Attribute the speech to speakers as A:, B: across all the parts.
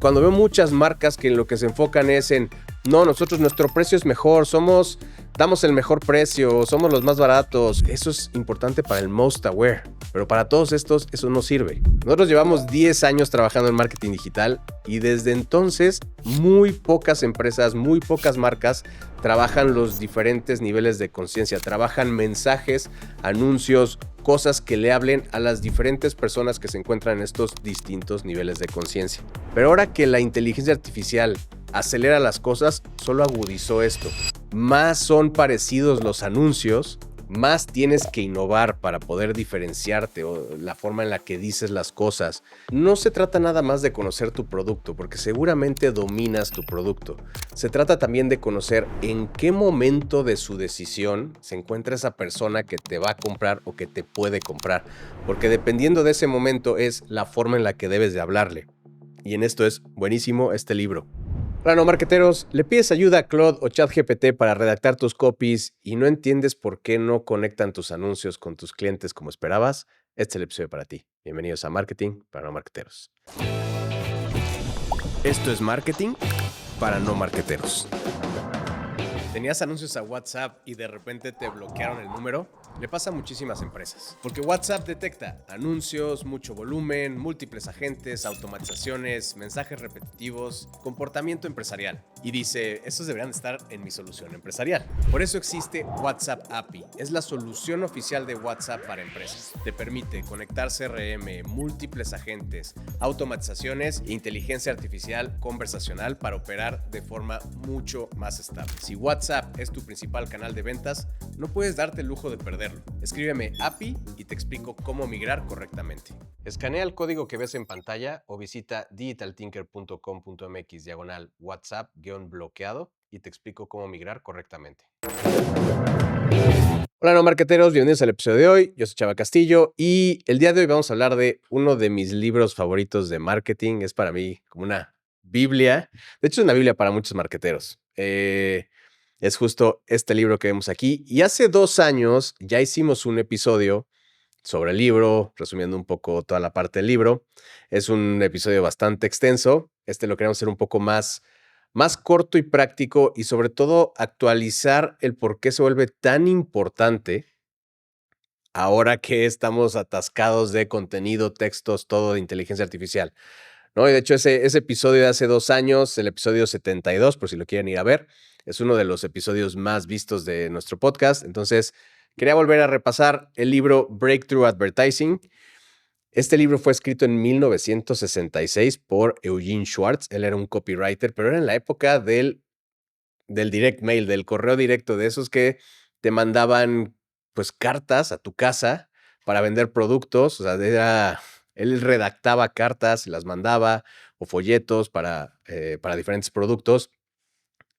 A: Cuando veo muchas marcas que en lo que se enfocan es en, no, nosotros nuestro precio es mejor, damos el mejor precio, somos los más baratos. Eso es importante para el most aware, pero para todos estos eso no sirve. Nosotros llevamos 10 años trabajando en marketing digital y desde entonces muy pocas empresas, muy pocas marcas trabajan los diferentes niveles de conciencia, trabajan mensajes, anuncios, cosas que le hablen a las diferentes personas que se encuentran en estos distintos niveles de conciencia. Pero ahora que la inteligencia artificial acelera las cosas, solo agudizó esto. Más son parecidos los anuncios, más tienes que innovar para poder diferenciarte o la forma en la que dices las cosas. No se trata nada más de conocer tu producto, porque seguramente dominas tu producto. Se trata también de conocer en qué momento de su decisión se encuentra esa persona que te va a comprar o que te puede comprar, porque dependiendo de ese momento es la forma en la que debes de hablarle. Y en esto es buenísimo este libro. Hola, no marqueteros, ¿le pides ayuda a Claude o ChatGPT para redactar tus copies y no entiendes por qué no conectan tus anuncios con tus clientes como esperabas? Este es el episodio para ti. Bienvenidos a Marketing para no marqueteros. Esto es Marketing para no marqueteros. ¿Tenías anuncios a WhatsApp y de repente te bloquearon el número? Le pasa a muchísimas empresas, porque WhatsApp detecta anuncios, mucho volumen, múltiples agentes, automatizaciones, mensajes repetitivos, comportamiento empresarial. Y dice, estos deberían estar en mi solución empresarial. Por eso existe WhatsApp API. Es la solución oficial de WhatsApp para empresas. Te permite conectar CRM, múltiples agentes, automatizaciones e inteligencia artificial conversacional para operar de forma mucho más estable. Si WhatsApp es tu principal canal de ventas, no puedes darte el lujo de perderlo. Escríbeme API y te explico cómo migrar correctamente. Escanea el código que ves en pantalla o visita digitaltinker.com.mx/WhatsApp-bloqueado y te explico cómo migrar correctamente. Hola, no marqueteros, bienvenidos al episodio de hoy. Yo soy Chava Castillo y el día de hoy vamos a hablar de uno de mis libros favoritos de marketing. Es para mí como una Biblia. De hecho, es una Biblia para muchos marqueteros. Es justo este libro que vemos aquí. Y hace 2 años ya hicimos un episodio sobre el libro, resumiendo un poco toda la parte del libro. Es un episodio bastante extenso. Este lo queremos hacer un poco más corto y práctico y sobre todo actualizar el por qué se vuelve tan importante ahora que estamos atascados de contenido, textos, todo de inteligencia artificial, ¿no? Y de hecho ese episodio de hace 2 años, el episodio 72, por si lo quieren ir a ver, es uno de los episodios más vistos de nuestro podcast. Entonces, quería volver a repasar el libro Breakthrough Advertising. Este libro fue escrito en 1966 por Eugene Schwartz. Él era un copywriter, pero era en la época del direct mail, del correo directo, de esos que te mandaban pues cartas a tu casa para vender productos. O sea, él redactaba cartas y las mandaba, o folletos para diferentes productos.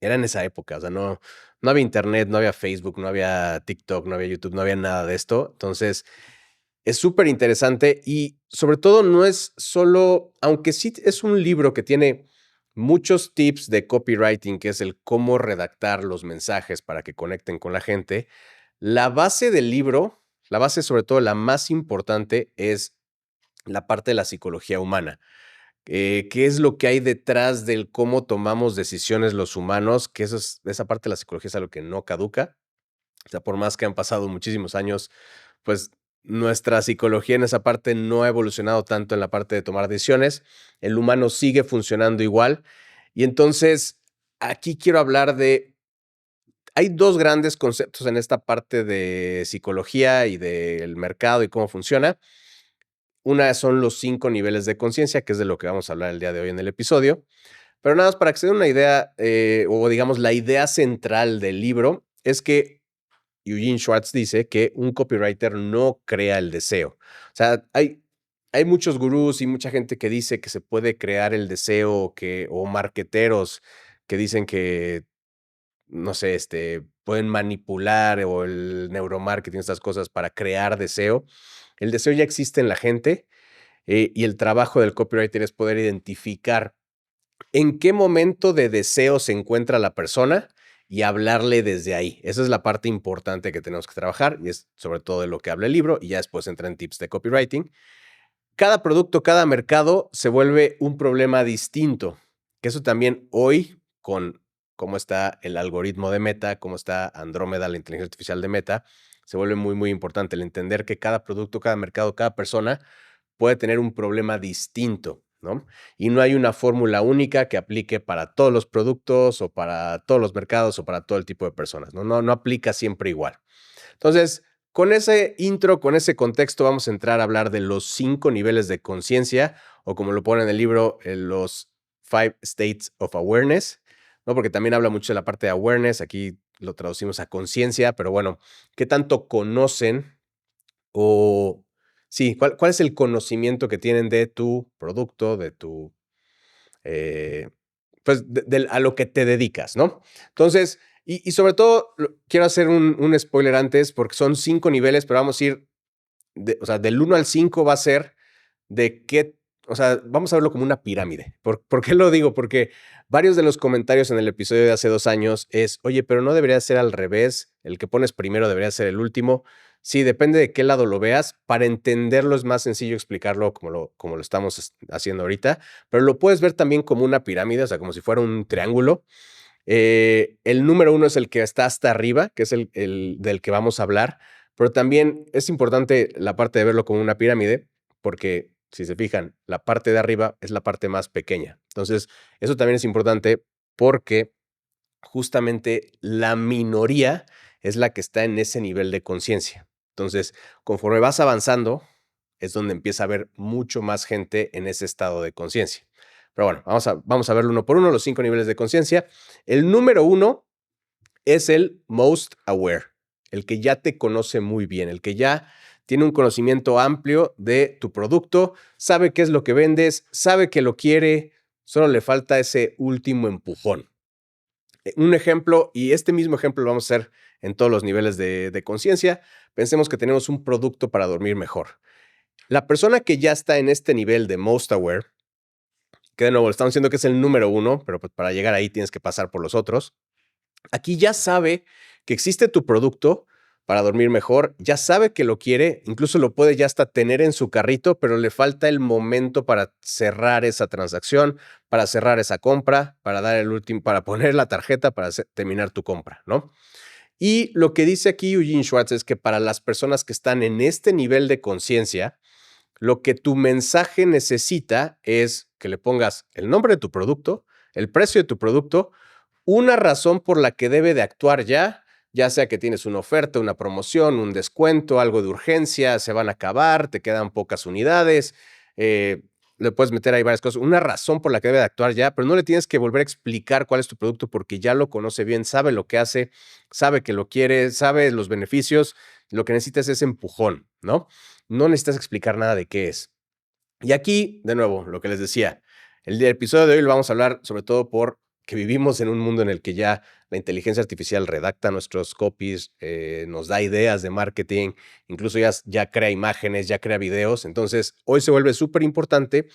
A: Era en esa época, o sea, no había internet, no había Facebook, no había TikTok, no había YouTube, no había nada de esto. Entonces, es súper interesante y sobre todo no es solo, aunque sí es un libro que tiene muchos tips de copywriting, que es el cómo redactar los mensajes para que conecten con la gente. La base del libro, la base sobre todo la más importante, es la parte de la psicología humana. ¿Qué es lo que hay detrás del cómo tomamos decisiones los humanos? Que esa parte de la psicología es algo que no caduca. O sea, por más que han pasado muchísimos años, pues nuestra psicología en esa parte no ha evolucionado tanto en la parte de tomar decisiones. El humano sigue funcionando igual. Y entonces, aquí quiero hablar hay 2 grandes conceptos en esta parte de psicología y del mercado y cómo funciona. Una son los 5 niveles de conciencia, que es de lo que vamos a hablar el día de hoy en el episodio. Pero nada más para que se den una idea, o digamos la idea central del libro, es que Eugene Schwartz dice que un copywriter no crea el deseo. O sea, hay muchos gurús y mucha gente que dice que se puede crear el deseo, o marqueteros que dicen que, no sé, pueden manipular, o el neuromarketing, estas cosas para crear deseo. El deseo ya existe en la gente, y el trabajo del copywriter es poder identificar en qué momento de deseo se encuentra la persona y hablarle desde ahí. Esa es la parte importante que tenemos que trabajar y es sobre todo de lo que habla el libro, y ya después entra en tips de copywriting. cada producto, cada mercado se vuelve un problema distinto. Que eso también hoy, con cómo está el algoritmo de Meta, cómo está Andrómeda, la inteligencia artificial de Meta, se vuelve muy, muy importante el entender que cada producto, cada mercado, cada persona puede tener un problema distinto, ¿no? Y no hay una fórmula única que aplique para todos los productos o para todos los mercados o para todo el tipo de personas, ¿no? No aplica siempre igual. Entonces, con ese intro, con ese contexto, vamos a entrar a hablar de los 5 niveles de conciencia, o como lo pone en el libro, los 5 States of Awareness, ¿no? Porque también habla mucho de la parte de awareness, aquí lo traducimos a conciencia, pero bueno, ¿qué tanto conocen o sí, cuál es el conocimiento que tienen de tu producto, de tu, pues, a lo que te dedicas, ¿no? Entonces, y sobre todo, quiero hacer un spoiler antes, porque son 5 niveles, pero vamos a ir, o sea, del 1 al 5 va a ser de qué, o sea, vamos a verlo como una pirámide. ¿Por qué lo digo? Porque varios de los comentarios en el episodio de hace 2 años es, oye, pero no debería ser al revés, el que pones primero debería ser el último. Sí, depende de qué lado lo veas. Para entenderlo es más sencillo explicarlo como lo estamos haciendo ahorita, pero lo puedes ver también como una pirámide, o sea, como si fuera un triángulo. El número 1 es el que está hasta arriba, que es el del que vamos a hablar, pero también es importante la parte de verlo como una pirámide, porque si se fijan, la parte de arriba es la parte más pequeña. Entonces, eso también es importante porque justamente la minoría es la que está en ese nivel de conciencia. Entonces, conforme vas avanzando, es donde empieza a haber mucho más gente en ese estado de conciencia. Pero bueno, vamos a verlo uno por uno, los 5 niveles de conciencia. El número 1 es el most aware, el que ya te conoce muy bien, el que ya tiene un conocimiento amplio de tu producto, sabe qué es lo que vendes, sabe que lo quiere, solo le falta ese último empujón. Un ejemplo, y este mismo ejemplo lo vamos a hacer en todos los niveles de conciencia. Pensemos que tenemos un producto para dormir mejor. La persona que ya está en este nivel de most aware, que de nuevo estamos diciendo que es el número 1, pero pues para llegar ahí tienes que pasar por los otros. Aquí ya sabe que existe tu producto para dormir mejor, ya sabe que lo quiere, incluso lo puede ya hasta tener en su carrito, pero le falta el momento para cerrar esa transacción, para cerrar esa compra, para dar el último, para poner la tarjeta para terminar tu compra, ¿no? Y lo que dice aquí Eugene Schwartz es que para las personas que están en este nivel de conciencia, lo que tu mensaje necesita es que le pongas el nombre de tu producto, el precio de tu producto, una razón por la que debe de actuar ya sea que tienes una oferta, una promoción, un descuento, algo de urgencia, se van a acabar, te quedan pocas unidades, le puedes meter ahí varias cosas, una razón por la que debe de actuar ya, pero no le tienes que volver a explicar cuál es tu producto porque ya lo conoce bien, sabe lo que hace, sabe que lo quiere, sabe los beneficios, lo que necesitas es empujón, ¿no? No necesitas explicar nada de qué es. Y aquí, de nuevo, lo que les decía, el episodio de hoy lo vamos a hablar sobre todo por que vivimos en un mundo en el que ya la inteligencia artificial redacta nuestros copies, nos da ideas de marketing, incluso ya crea imágenes, ya crea videos. Entonces, hoy se vuelve súper importante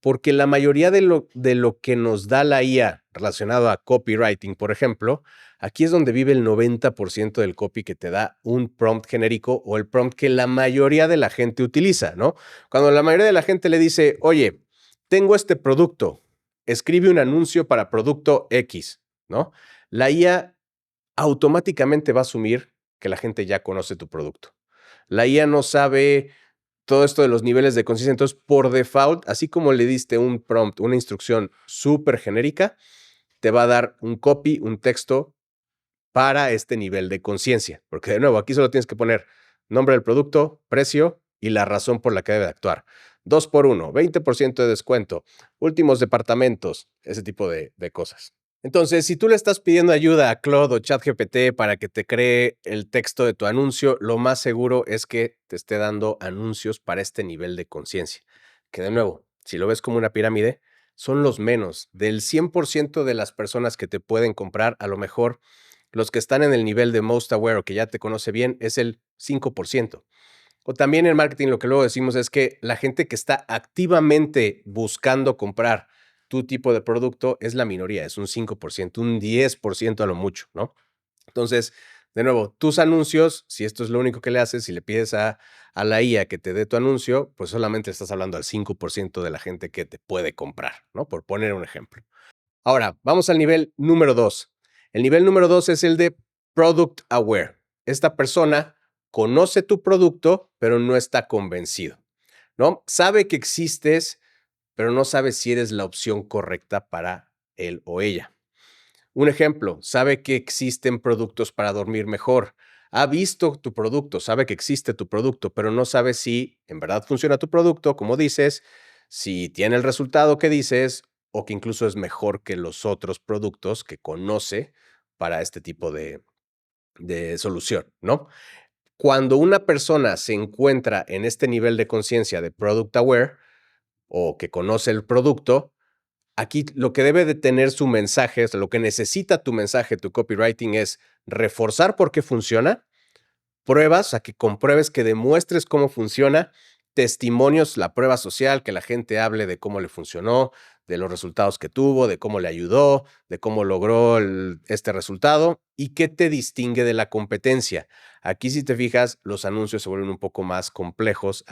A: porque la mayoría de lo que nos da la IA relacionado a copywriting, por ejemplo, aquí es donde vive el 90% del copy que te da un prompt genérico o el prompt que la mayoría de la gente utiliza, ¿no? Cuando la mayoría de la gente le dice, oye, tengo este producto, escribe un anuncio para producto X, ¿no? La IA automáticamente va a asumir que la gente ya conoce tu producto. La IA no sabe todo esto de los niveles de conciencia. Entonces, por default, así como le diste un prompt, una instrucción súper genérica, te va a dar un copy, un texto para este nivel de conciencia. Porque de nuevo, aquí solo tienes que poner nombre del producto, precio y la razón por la que debe actuar. 2 por 1, 20% de descuento, últimos departamentos, ese tipo de cosas. Entonces, si tú le estás pidiendo ayuda a Claude o ChatGPT para que te cree el texto de tu anuncio, lo más seguro es que te esté dando anuncios para este nivel de conciencia. Que de nuevo, si lo ves como una pirámide, son los menos. Del 100% de las personas que te pueden comprar, a lo mejor los que están en el nivel de most aware o que ya te conoce bien es el 5%. O también en marketing lo que luego decimos es que la gente que está activamente buscando comprar tu tipo de producto es la minoría, es un 5%, un 10% a lo mucho, ¿no? Entonces, De nuevo, tus anuncios, si esto es lo único que le haces, si le pides a la IA que te dé tu anuncio, pues solamente estás hablando al 5% de la gente que te puede comprar, ¿no? Por poner un ejemplo. Ahora, vamos al nivel número 2. El nivel número 2 es el de Product Aware. Esta persona conoce tu producto, pero no está convencido, ¿no? Sabe que existes, pero no sabe si eres la opción correcta para él o ella. Un ejemplo, sabe que existen productos para dormir mejor. Ha visto tu producto, sabe que existe tu producto, pero no sabe si en verdad funciona tu producto, como dices, si tiene el resultado que dices o que incluso es mejor que los otros productos que conoce para este tipo de solución, ¿no? Cuando una persona se encuentra en este nivel de conciencia de product aware o que conoce el producto, aquí lo que debe de tener su mensaje, o sea, lo que necesita tu mensaje, tu copywriting es reforzar por qué funciona, pruebas, a que compruebes, que demuestres cómo funciona, testimonios, la prueba social, que la gente hable de cómo le funcionó, de los resultados que tuvo, de cómo le ayudó, de cómo logró este resultado y qué te distingue de la competencia. Aquí, si te fijas, los anuncios se vuelven un poco más complejos,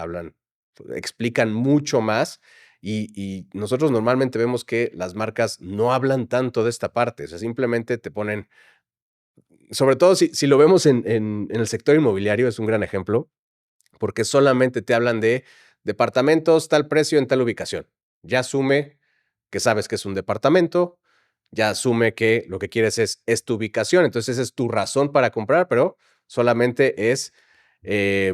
A: explican mucho más y nosotros normalmente vemos que las marcas no hablan tanto de esta parte, o sea, simplemente te ponen sobre todo si lo vemos en el sector inmobiliario, es un gran ejemplo, porque solamente te hablan de departamentos, tal precio en tal ubicación. Ya asume que sabes que es un departamento, ya asume que lo que quieres es tu ubicación, entonces esa es tu razón para comprar, pero solamente es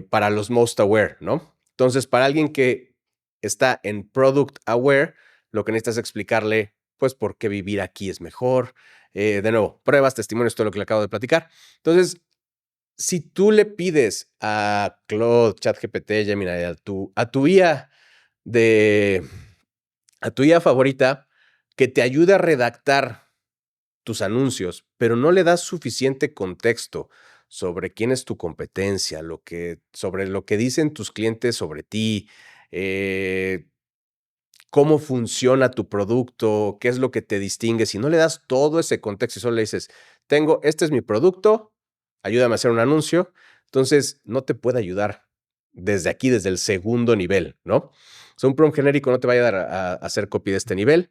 A: para los most aware, ¿no? Entonces, para alguien que está en product aware, lo que necesitas es explicarle, pues, por qué vivir aquí es mejor. De nuevo, pruebas, testimonios, todo lo que le acabo de platicar. Entonces, si tú le pides a Claude, ChatGPT, Gemini, de, a tu IA favorita que te ayude a redactar tus anuncios, pero no le das suficiente contexto sobre quién es tu competencia, sobre lo que dicen tus clientes sobre ti, eh, cómo funciona tu producto, qué es lo que te distingue. Si no le das todo ese contexto y solo le dices, este es mi producto, ayúdame a hacer un anuncio, entonces no te puede ayudar desde aquí, desde el segundo nivel, ¿no? O sea, un prompt genérico no te va a ayudar a hacer copy de este nivel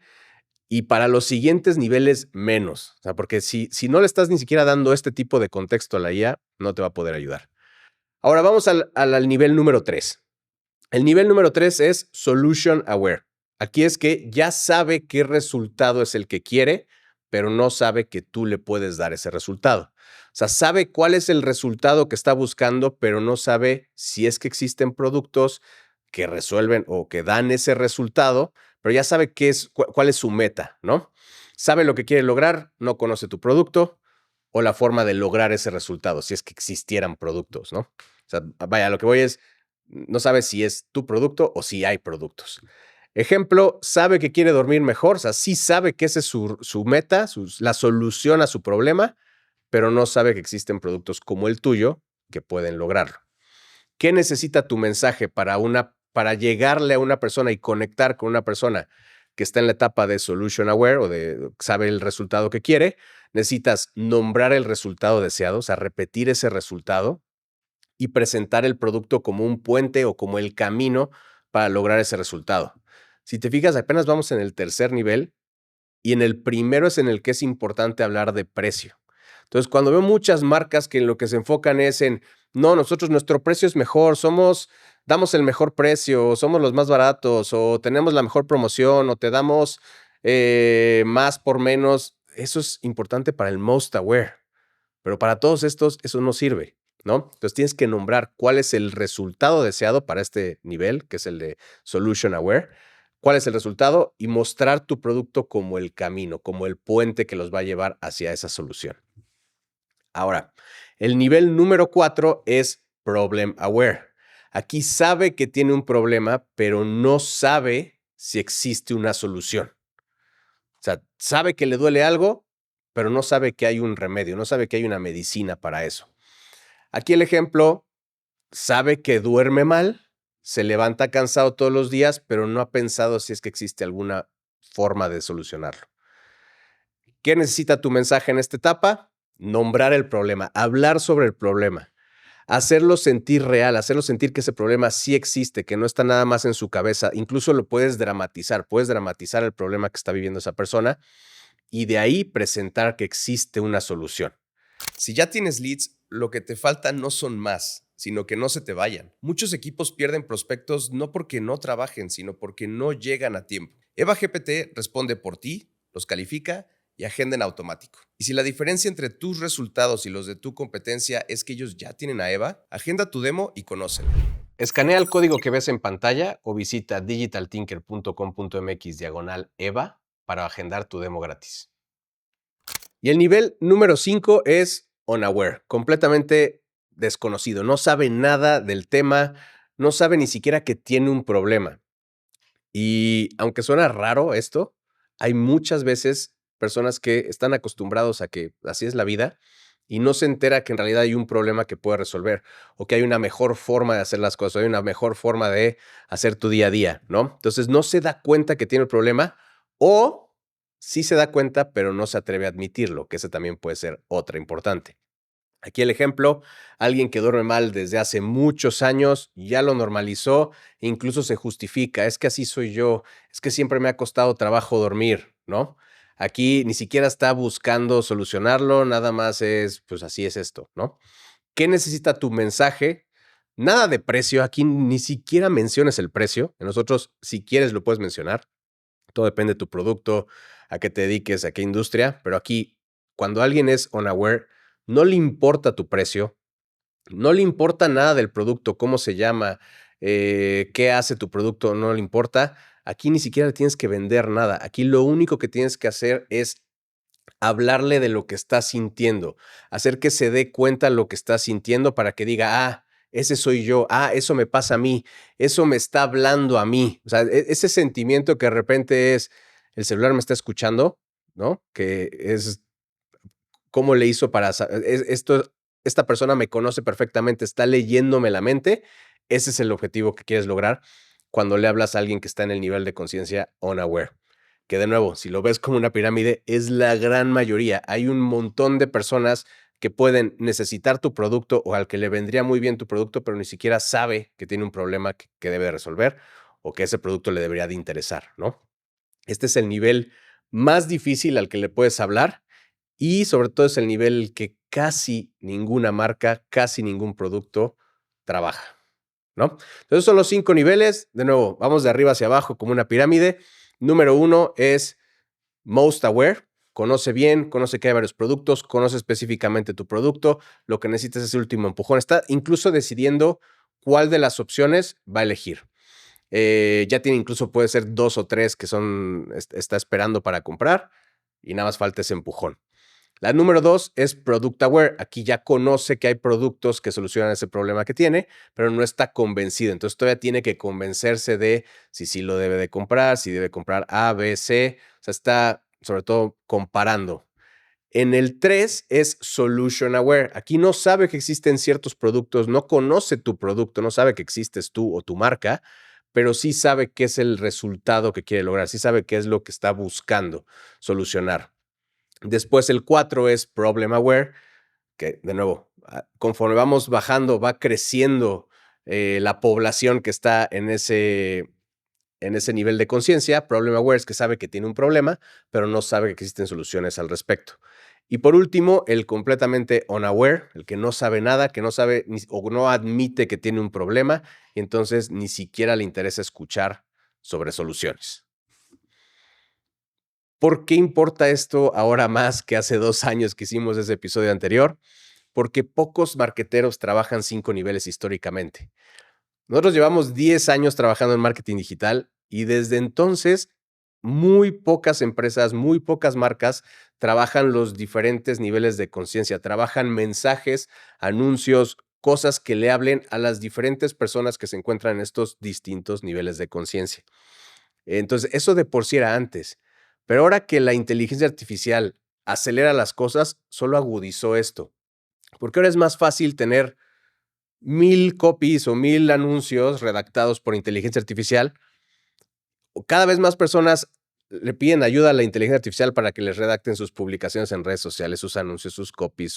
A: y para los siguientes niveles menos. O sea, porque si no le estás ni siquiera dando este tipo de contexto a la IA, no te va a poder ayudar. Ahora vamos al nivel número 3. El nivel número 3 es Solution Aware. Aquí es que ya sabe qué resultado es el que quiere, pero no sabe que tú le puedes dar ese resultado. O sea, sabe cuál es el resultado que está buscando, pero no sabe si es que existen productos que resuelven o que dan ese resultado, pero ya sabe cuál es su meta, ¿no? Sabe lo que quiere lograr, no conoce tu producto o la forma de lograr ese resultado, si es que existieran productos, ¿no? O sea, vaya, lo que voy es, no sabe si es tu producto o si hay productos. Ejemplo, sabe que quiere dormir mejor, o sea, sí sabe que esa es su meta, la solución a su problema, pero no sabe que existen productos como el tuyo que pueden lograrlo. ¿Qué necesita tu mensaje para llegarle a una persona y conectar con una persona que está en la etapa de solution aware o de sabe el resultado que quiere? Necesitas nombrar el resultado deseado, o sea, repetir ese resultado y presentar el producto como un puente o como el camino para lograr ese resultado. Si te fijas, apenas vamos en el tercer nivel y en el primero es en el que es importante hablar de precio. Entonces, cuando veo muchas marcas que en lo que se enfocan es en, no, nosotros nuestro precio es mejor, damos el mejor precio, somos los más baratos, o tenemos la mejor promoción, o te damos más por menos, eso es importante para el most aware, pero para todos estos eso no sirve, ¿no? Entonces tienes que nombrar cuál es el resultado deseado para este nivel, que es el de solution aware, cuál es el resultado y mostrar tu producto como el camino, como el puente que los va a llevar hacia esa solución. Ahora, el nivel número 4 es problem aware. Aquí sabe que tiene un problema, pero no sabe si existe una solución. O sea, sabe que le duele algo, pero no sabe que hay un remedio, no sabe que hay una medicina para eso. Aquí el ejemplo, sabe que duerme mal, se levanta cansado todos los días, pero no ha pensado si es que existe alguna forma de solucionarlo. ¿Qué necesita tu mensaje en esta etapa? nombrar el problema, hablar sobre el problema, hacerlo sentir real, hacerlo sentir que ese problema sí existe, que no está nada más en su cabeza. Incluso lo puedes dramatizar el problema que está viviendo esa persona y de ahí presentar que existe una solución. Si ya tienes leads, lo que te falta no son más, sino que no se te vayan. Muchos equipos pierden prospectos no porque no trabajen, sino porque no llegan a tiempo. Eva GPT responde por ti, los califica y agenda en automático. Y si la diferencia entre tus resultados y los de tu competencia es que ellos ya tienen a Eva, agenda tu demo y conócela. Escanea el código que ves en pantalla o visita digitaltinker.com.mx/Eva para agendar tu demo gratis. Y el nivel número 5 es unaware, completamente desconocido. No sabe nada del tema, no sabe ni siquiera que tiene un problema. Y aunque suena raro esto, hay muchas veces personas que están acostumbrados a que así es la vida y no se entera que en realidad hay un problema que puede resolver o que hay una mejor forma de hacer las cosas, hay una mejor forma de hacer tu día a día, ¿no? Entonces no se da cuenta que tiene el problema o sí se da cuenta, pero no se atreve a admitirlo, que ese también puede ser otra importante. Aquí el ejemplo, alguien que duerme mal desde hace muchos años, ya lo normalizó, e incluso se justifica, es que así soy yo, es que siempre me ha costado trabajo dormir, ¿no? Aquí ni siquiera está buscando solucionarlo, nada más es, pues así es esto, ¿no? ¿Qué necesita tu mensaje? Nada de precio, aquí ni siquiera menciones el precio, en nosotros si quieres lo puedes mencionar, todo depende de tu producto, a qué te dediques, a qué industria, pero aquí cuando alguien es unaware, no le importa tu precio, no le importa nada del producto, cómo se llama, qué hace tu producto, no le importa. Aquí ni siquiera le tienes que vender nada. Aquí lo único que tienes que hacer es hablarle de lo que está sintiendo, hacer que se dé cuenta lo que está sintiendo para que diga, ah, ese soy yo, ah, eso me pasa a mí, eso me está hablando a mí. O sea, ese sentimiento que de repente es, el celular me está escuchando, ¿no? Que es cómo le hizo para esta persona me conoce perfectamente, está leyéndome la mente. Ese es el objetivo que quieres lograr cuando le hablas a alguien que está en el nivel de conciencia unaware. Que de nuevo, si lo ves como una pirámide, es la gran mayoría. Hay un montón de personas que pueden necesitar tu producto o al que le vendría muy bien tu producto, pero ni siquiera sabe que tiene un problema que debe resolver o que ese producto le debería de interesar, ¿no? Este es el nivel más difícil al que le puedes hablar y sobre todo es el nivel que casi ninguna marca, casi ningún producto trabaja, ¿no? Entonces son los 5 niveles. De nuevo, vamos de arriba hacia abajo como una pirámide. Número 1 es most aware. Conoce bien, conoce que hay varios productos, conoce específicamente tu producto. Lo que necesitas es el último empujón. Está incluso decidiendo cuál de las opciones va a elegir. Ya tiene incluso, puede ser 2 o 3 que está esperando para comprar y nada más falta ese empujón. La número 2 es Product Aware. Aquí ya conoce que hay productos que solucionan ese problema que tiene, pero no está convencido. Entonces todavía tiene que convencerse de si sí lo debe de comprar, si debe comprar A, B, C. O sea, está sobre todo comparando. En el 3 es Solution Aware. Aquí no sabe que existen ciertos productos, no conoce tu producto, no sabe que existes tú o tu marca, pero sí sabe qué es el resultado que quiere lograr, sí sabe qué es lo que está buscando solucionar. Después el 4 es Problem Aware, que de nuevo, conforme vamos bajando, va creciendo la población que está en ese nivel de conciencia. Problem Aware es que sabe que tiene un problema, pero no sabe que existen soluciones al respecto. Y por último, el completamente unaware, el que no sabe nada, que no sabe o no admite que tiene un problema, y entonces ni siquiera le interesa escuchar sobre soluciones. ¿Por qué importa esto ahora más que hace 2 años que hicimos ese episodio anterior? Porque pocos marqueteros trabajan 5 niveles históricamente. Nosotros llevamos 10 años trabajando en marketing digital y desde entonces muy pocas empresas, muy pocas marcas trabajan los diferentes niveles de conciencia, trabajan mensajes, anuncios, cosas que le hablen a las diferentes personas que se encuentran en estos distintos niveles de conciencia. Entonces, eso de por sí era antes, pero ahora que la inteligencia artificial acelera las cosas, solo agudizó esto, porque ahora es más fácil tener 1000 copies o 1000 anuncios redactados por inteligencia artificial. Cada vez más personas le piden ayuda a la inteligencia artificial para que les redacten sus publicaciones en redes sociales, sus anuncios, sus copies,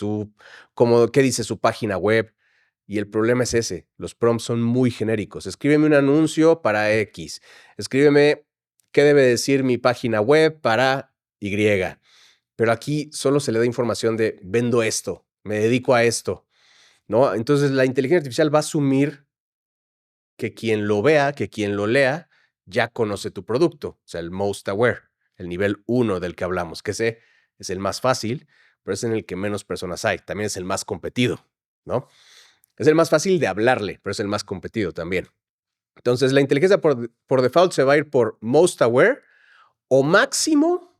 A: qué dice su página web. Y el problema es ese, los prompts son muy genéricos. Escríbeme un anuncio para X, escríbeme qué debe decir mi página web para Y. Pero aquí solo se le da información de vendo esto, me dedico a esto, ¿no? Entonces la inteligencia artificial va a asumir que quien lo vea, que quien lo lea, ya conoce tu producto, o sea, el most aware, el nivel 1 del que hablamos, que ese es el más fácil, pero es en el que menos personas hay. También es el más competido, ¿no? Es el más fácil de hablarle, pero es el más competido también. Entonces, la inteligencia por default se va a ir por most aware o máximo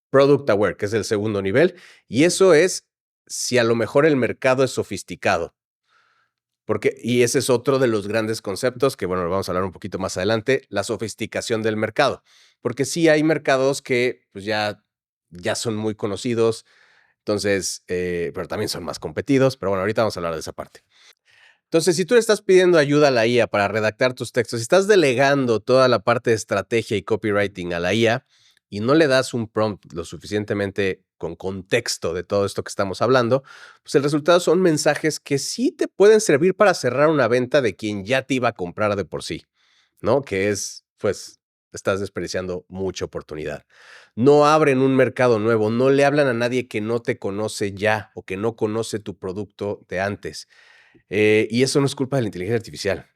A: product aware, que es el segundo nivel. Y eso es si a lo mejor el mercado es sofisticado. Y ese es otro de los grandes conceptos que, bueno, lo vamos a hablar un poquito más adelante, la sofisticación del mercado. Porque sí hay mercados que pues ya son muy conocidos, entonces, pero también son más competidos. Pero bueno, ahorita vamos a hablar de esa parte. Entonces, si tú le estás pidiendo ayuda a la IA para redactar tus textos, si estás delegando toda la parte de estrategia y copywriting a la IA y no le das un prompt lo suficientemente con contexto de todo esto que estamos hablando, pues el resultado son mensajes que sí te pueden servir para cerrar una venta de quien ya te iba a comprar de por sí, ¿no? Que es, pues, estás desperdiciando mucha oportunidad. No abren un mercado nuevo, no le hablan a nadie que no te conoce ya o que no conoce tu producto de antes. Y eso no es culpa de la inteligencia artificial.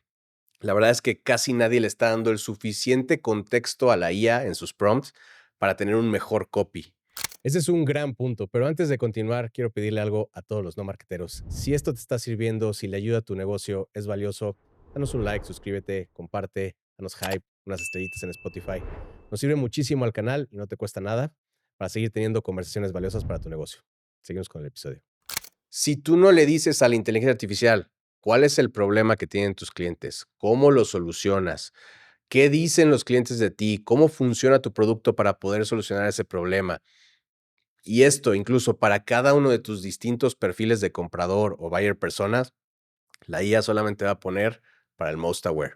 A: La verdad es que casi nadie le está dando el suficiente contexto a la IA en sus prompts para tener un mejor copy. Ese es un gran punto, pero antes de continuar, quiero pedirle algo a todos los no marketeros. Si esto te está sirviendo, si le ayuda a tu negocio, es valioso, danos un like, suscríbete, comparte, danos hype, unas estrellitas en Spotify. Nos sirve muchísimo al canal y no te cuesta nada para seguir teniendo conversaciones valiosas para tu negocio. Seguimos con el episodio. Si tú no le dices a la inteligencia artificial cuál es el problema que tienen tus clientes, cómo lo solucionas, qué dicen los clientes de ti, cómo funciona tu producto para poder solucionar ese problema, y esto incluso para cada uno de tus distintos perfiles de comprador o buyer personas, la IA solamente va a poner para el most aware.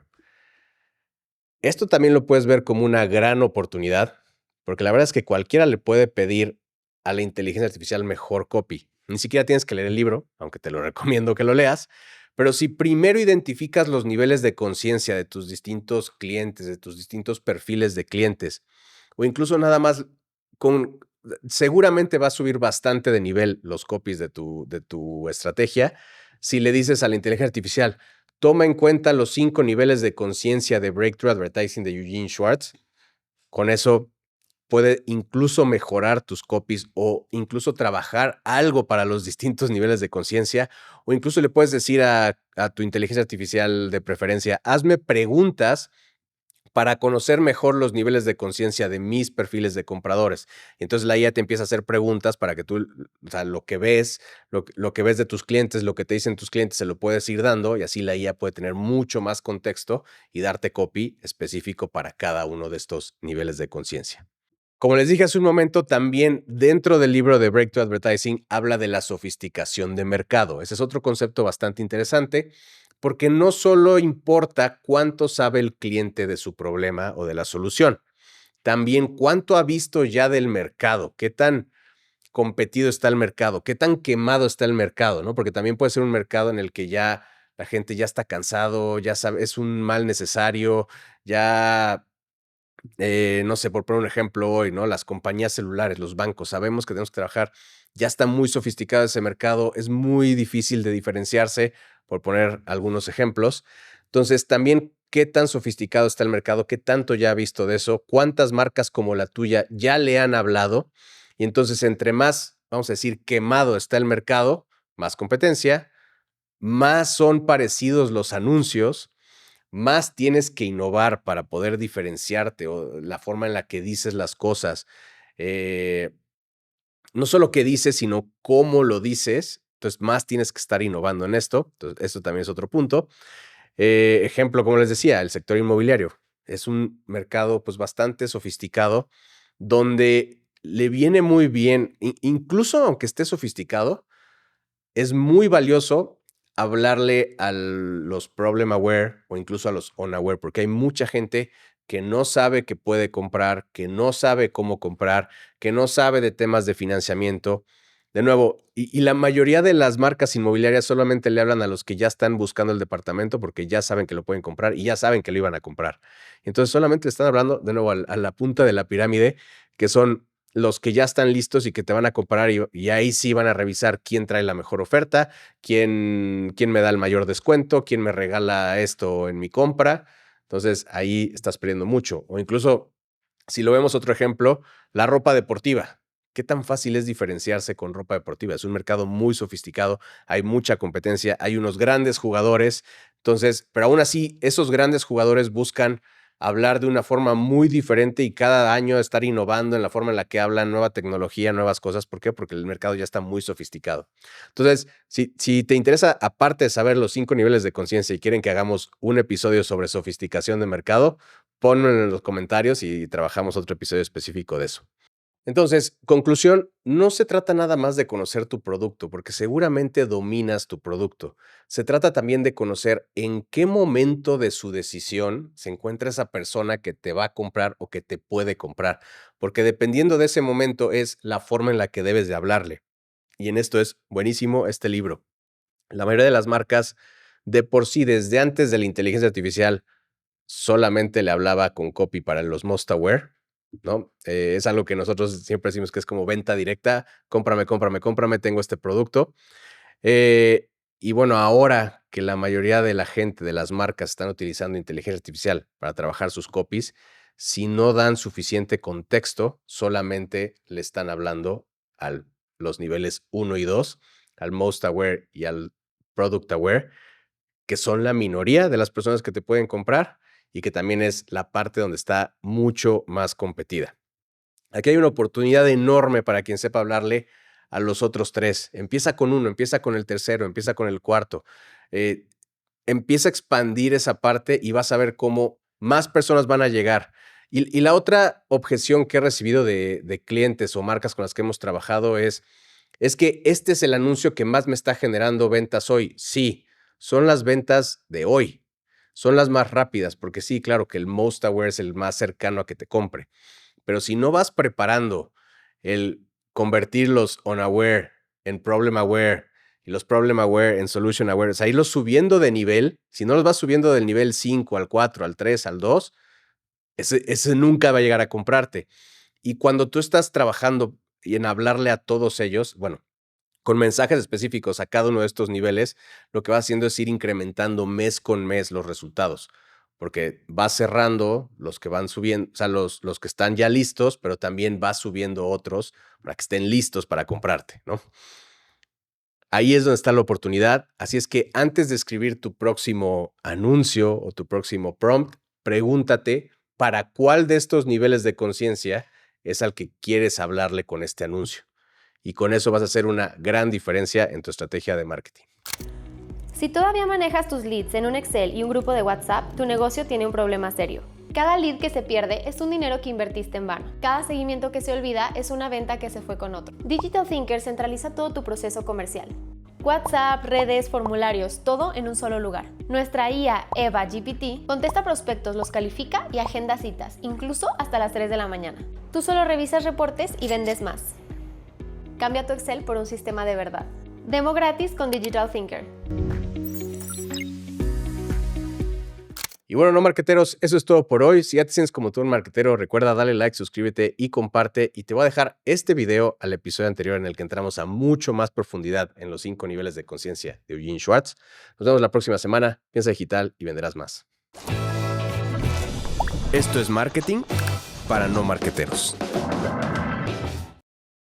A: Esto también lo puedes ver como una gran oportunidad, porque la verdad es que cualquiera le puede pedir a la inteligencia artificial mejor copy. Ni siquiera tienes que leer el libro, aunque te lo recomiendo que lo leas, pero si primero identificas los niveles de conciencia de tus distintos clientes, de tus distintos perfiles de clientes, o incluso nada más seguramente va a subir bastante de nivel los copies de tu estrategia si le dices a la inteligencia artificial, toma en cuenta los 5 niveles de conciencia de Breakthrough Advertising de Eugene Schwartz. Con eso puede incluso mejorar tus copies o incluso trabajar algo para los distintos niveles de conciencia, o incluso le puedes decir a tu inteligencia artificial de preferencia, hazme preguntas para conocer mejor los niveles de conciencia de mis perfiles de compradores. Entonces la IA te empieza a hacer preguntas para que tú, o sea, lo que ves, lo que ves de tus clientes, lo que te dicen tus clientes, se lo puedes ir dando, y así la IA puede tener mucho más contexto y darte copy específico para cada uno de estos niveles de conciencia. Como les dije hace un momento, también dentro del libro de Breakthrough Advertising habla de la sofisticación de mercado. Ese es otro concepto bastante interesante, porque no solo importa cuánto sabe el cliente de su problema o de la solución, también cuánto ha visto ya del mercado, qué tan competido está el mercado, qué tan quemado está el mercado, ¿no? Porque también puede ser un mercado en el que ya la gente ya está cansado, ya sabe, es un mal necesario, ya no sé, por poner un ejemplo hoy, ¿no? Las compañías celulares, los bancos, sabemos que tenemos que trabajar, ya está muy sofisticado ese mercado, es muy difícil de diferenciarse, por poner algunos ejemplos. Entonces, también, ¿qué tan sofisticado está el mercado? ¿Qué tanto ya ha visto de eso? ¿Cuántas marcas como la tuya ya le han hablado? Y entonces, entre más, vamos a decir, quemado está el mercado, más competencia, más son parecidos los anuncios, más tienes que innovar para poder diferenciarte, o la forma en la que dices las cosas. Eh, no solo qué dices, sino cómo lo dices. Entonces, más tienes que estar innovando en esto. Entonces, eso también es otro punto. Ejemplo, como les decía, el sector inmobiliario. Es un mercado pues bastante sofisticado, donde le viene muy bien, incluso aunque esté sofisticado, es muy valioso hablarle a los problem aware o incluso a los unaware, porque hay mucha gente que no sabe que puede comprar, que no sabe cómo comprar, que no sabe de temas de financiamiento. De nuevo, y la mayoría de las marcas inmobiliarias solamente le hablan a los que ya están buscando el departamento porque ya saben que lo pueden comprar y ya saben que lo iban a comprar. Entonces solamente le están hablando, de nuevo, a la punta de la pirámide, que son los que ya están listos y que te van a comprar y ahí sí van a revisar quién trae la mejor oferta, quién me da el mayor descuento, quién me regala esto en mi compra. Entonces ahí estás perdiendo mucho. O incluso, si lo vemos otro ejemplo, la ropa deportiva. ¿Qué tan fácil es diferenciarse con ropa deportiva? Es un mercado muy sofisticado, hay mucha competencia, hay unos grandes jugadores. Entonces, pero aún así, esos grandes jugadores buscan hablar de una forma muy diferente y cada año estar innovando en la forma en la que hablan, nueva tecnología, nuevas cosas. ¿Por qué? Porque el mercado ya está muy sofisticado. Entonces, si te interesa, aparte de saber los 5 niveles de conciencia y quieren que hagamos un episodio sobre sofisticación de mercado, ponlo en los comentarios y trabajamos otro episodio específico de eso. Entonces, conclusión, no se trata nada más de conocer tu producto, porque seguramente dominas tu producto. Se trata también de conocer en qué momento de su decisión se encuentra esa persona que te va a comprar o que te puede comprar, porque dependiendo de ese momento es la forma en la que debes de hablarle. Y en esto es buenísimo este libro. La mayoría de las marcas, de por sí, desde antes de la inteligencia artificial, solamente le hablaba con copy para los must aware, ¿no? Es algo que nosotros siempre decimos que es como venta directa, cómprame, cómprame, cómprame, tengo este producto. Y bueno, ahora que la mayoría de la gente, de las marcas, están utilizando inteligencia artificial para trabajar sus copies, si no dan suficiente contexto, solamente le están hablando a los niveles 1 y 2, al most aware y al product aware, que son la minoría de las personas que te pueden comprar y que también es la parte donde está mucho más competida. Aquí hay una oportunidad enorme para quien sepa hablarle a los otros 3. Empieza con uno, empieza con el tercero, empieza con el cuarto. Empieza a expandir esa parte y vas a ver cómo más personas van a llegar. Y la otra objeción que he recibido de clientes o marcas con las que hemos trabajado es que este es el anuncio que más me está generando ventas hoy. Sí, son las ventas de hoy. Son las más rápidas, porque sí, claro que el most aware es el más cercano a que te compre. Pero si no vas preparando el convertir los unaware en problem aware y los problem aware en solution aware, o sea, irlos subiendo de nivel, si no los vas subiendo del nivel 5 al 4, al 3, al 2, ese nunca va a llegar a comprarte. Y cuando tú estás trabajando y en hablarle a todos ellos, bueno, con mensajes específicos a cada uno de estos niveles, lo que va haciendo es ir incrementando mes con mes los resultados, porque vas cerrando los que van subiendo, o sea, los que están ya listos, pero también vas subiendo otros para que estén listos para comprarte, ¿no? Ahí es donde está la oportunidad. Así es que antes de escribir tu próximo anuncio o tu próximo prompt, pregúntate para cuál de estos niveles de conciencia es al que quieres hablarle con este anuncio. Y con eso vas a hacer una gran diferencia en tu estrategia de marketing.
B: Si todavía manejas tus leads en un Excel y un grupo de WhatsApp, tu negocio tiene un problema serio. Cada lead que se pierde es un dinero que invertiste en vano. Cada seguimiento que se olvida es una venta que se fue con otro. Digital Thinker centraliza todo tu proceso comercial. WhatsApp, redes, formularios, todo en un solo lugar. Nuestra IA, Eva GPT, contesta prospectos, los califica y agenda citas, incluso hasta las 3 de la mañana. Tú solo revisas reportes y vendes más. Cambia tu Excel por un sistema de verdad. Demo gratis con Digital Thinker.
A: Y bueno, no marqueteros, eso es todo por hoy. Si ya te sientes como tú un marquetero, recuerda darle like, suscríbete y comparte. Y te voy a dejar este video al episodio anterior en el que entramos a mucho más profundidad en los 5 niveles de conciencia de Eugene Schwartz. Nos vemos la próxima semana. Piensa digital y venderás más. Esto es marketing para no marqueteros.